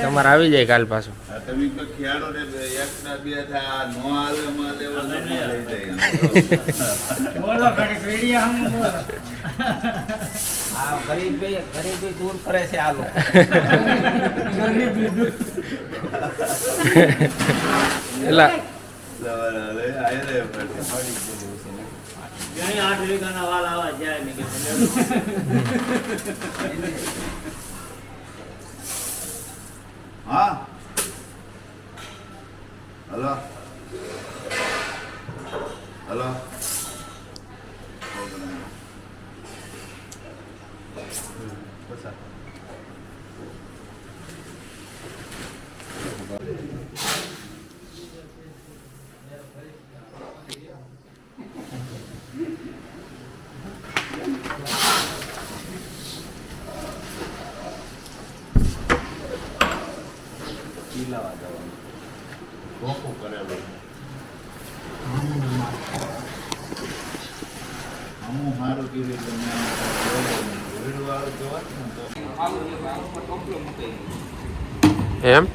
તમારે આવી જાય કાલ પાછું. તમે તો ખેડો ને એક ના બે થાય નો હાલે માં લેવા લઈ જાય. બોલો ઘડી વીડિયો હમ બોલો. આ ગરીબી દૂર કરે છે આ લોકો. એલા સવારે આલે આય રે પડે. ઘણી 8 વીઘાના વાલ આવા જાય ને કે હા હલો હલો એમ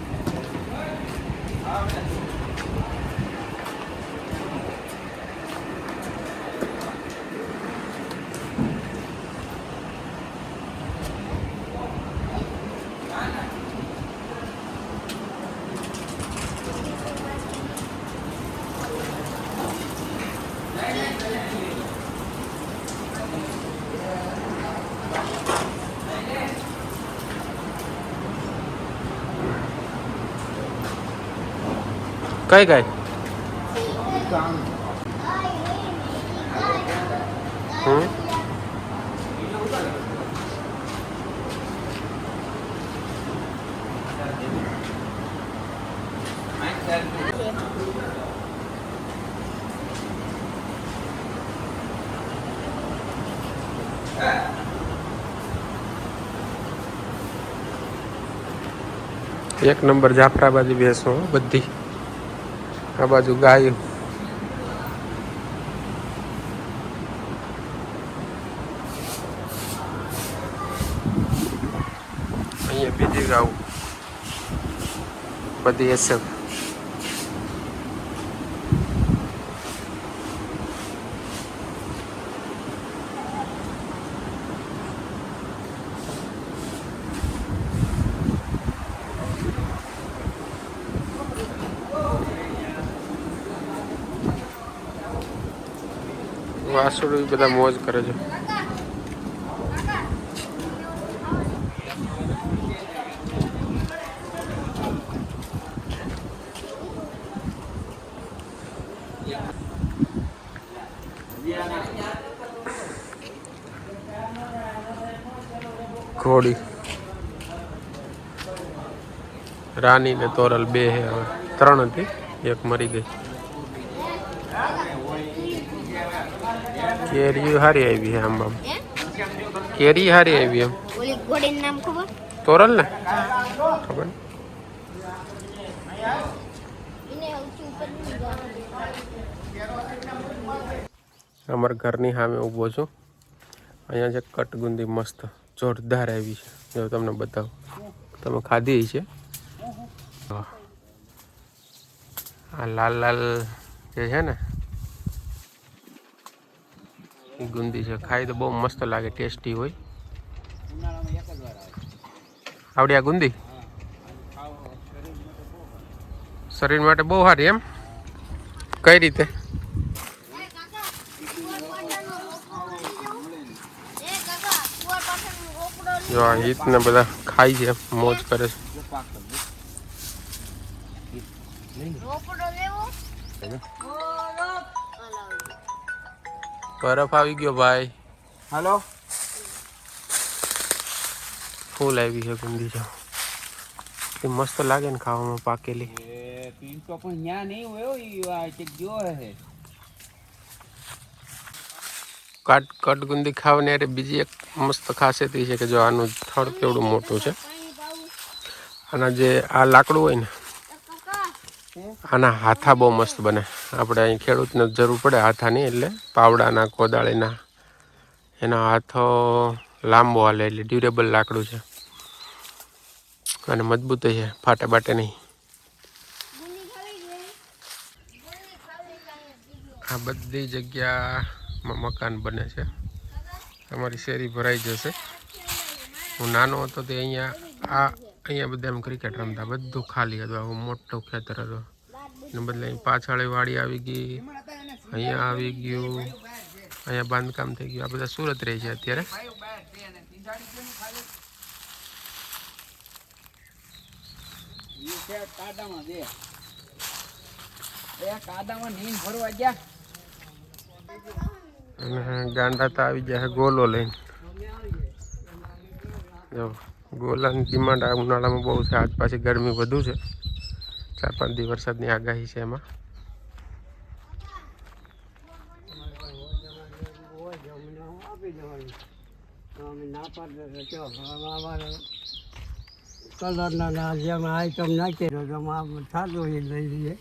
કઈ કઈ એક નંબર જાફરાબાદી ભેંસો બધી. આ બાજુ ગાયો. અહીંયા બીજી ગાઉ બધી એસએફ. વાસુડી બધા મોજ કરે છે. ઘોડી રાની ને તોરલ બે હે, હવે 3 હતી, એક મરી ગઈ. કેરી હારી આવી છે આંબા. કેરી હારી આવી એમ. ઓલી ઘોડીનું નામ ખબર? તોરલ ને ખબર. અમારા ઘરની સામે ઊભો છું. અહીંયા છે કટગુંદી મસ્ત જોરદાર આવી છે. જો તમને બતાવું, તમે ખાધી છે. આ લાલ લાલ જે છે ને એ ગુંદી છે. ખાઈ તો બહુ મસ્ત લાગે, ટેસ્ટી હોય. આવડી આ ગુંદી શરીર માટે બહુ સારી એમ. કઈ રીતે? જો આ હિત ને બધા ખાઈ છે, મોજ કરે છે. બરફ આવી ગયો ભાઈ. હાલો ફૂલ આવી છે ગુંદી. જો એ મસ્ત લાગે ને ખાવામાં, પાકેલી. પીન તો પણ ન્યા નહીં હોય ઈ આ કે જો હે. કટ ગુંદી ખાવાની અરે બીજી એક મસ્ત ખાસિયત એ છે કે જો આનું થડ કેવડું મોટું છે. આના જે આ લાકડું હોય ને આના હાથા બહુ મસ્ત બને. આપણે અહીં ખેડૂતને જરૂર પડે હાથાની, એટલે પાવડાના કોદાળીના એના હાથો લાંબો હાલે, એટલે ડ્યુરેબલ લાકડું છે અને મજબૂત છે, ફાટે બાટે નહીં. આ બધી જગ્યામાં મકાન બને છે. અમારી શેરી ભરાઈ જશે. હું નાનો હતો તે અહીંયા બધા એમ ક્રિકેટ રમતા, બધું ખાલી હતું. આવું મોટું ખેતર હતું ને બદલે પાછળ વાડી આવી ગઈ, અહીંયા આવી ગયું, અહીંયા બાંધકામ થઈ ગયું. આ બધા સુરત રહે છે અત્યારે. અને ગાંડા તો આવી જાય ગોલો લઈને. જો ગોલાની ડિમાન્ડ આ ઉનાળામાં બહુ છે. આજ પાછી ગરમી વધુ છે. 4-5 દિવસ વરસાદની આગાહી છે એમાં. કલરના જેમ આઈટમ નાખી દો સાદું એ લઈ લઈએ.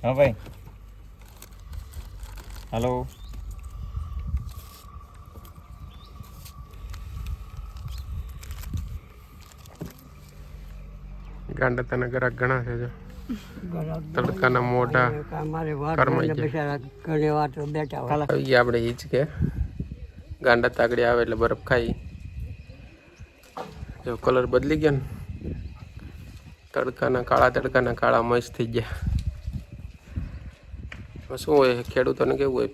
હા ભાઈ, હેલો. ગાંડા તને ગ્રાહક ઘણા છે. જો તડકાના મોઢા કરમાઈ ગયા. આવી ગયા આપણે ઈ જ કે ગાંડા તાગડી આવે એટલે બરફ ખાઈ. જો કલર બદલી ગયો ને, તડકાના કાળા મસ્ત થઈ ગયા. શું હોય ખેડૂતોને કેવું હોય,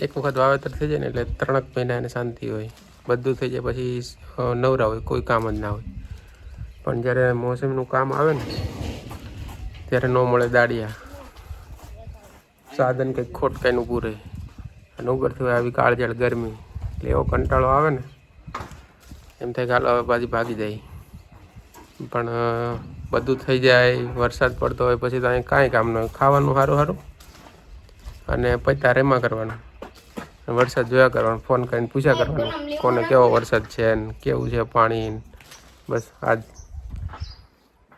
એક વખત વાવેતર થઈ જાય ને એટલે 3 મહિના એને શાંતિ હોય, બધું થઈ જાય પછી નવરા હોય, કોઈ કામ જ ના હોય. પણ જ્યારે મોસમનું કામ આવે ને ત્યારે ન મળે દાડિયા, સાધન કંઈક ખોટ કાંઈનું પૂરે, અને ઉપરથી હોય આવી કાળઝાળ ગરમી, એટલે એવો કંટાળો આવે ને એમ થાય કે હાલો હવે પાછી ભાગી જાય. પણ બધું થઈ જાય, વરસાદ પડતો હોય પછી તો અહીં કાંઈ કામ ન હોય, ખાવાનું સારું અને પૈતા રેમાં કરવાના, વરસાદ જોયા કરવાનો, ફોન કરીને પૂછ્યા કરવાનું કોને કેવો વરસાદ છે ને કેવું છે પાણી. બસ આજ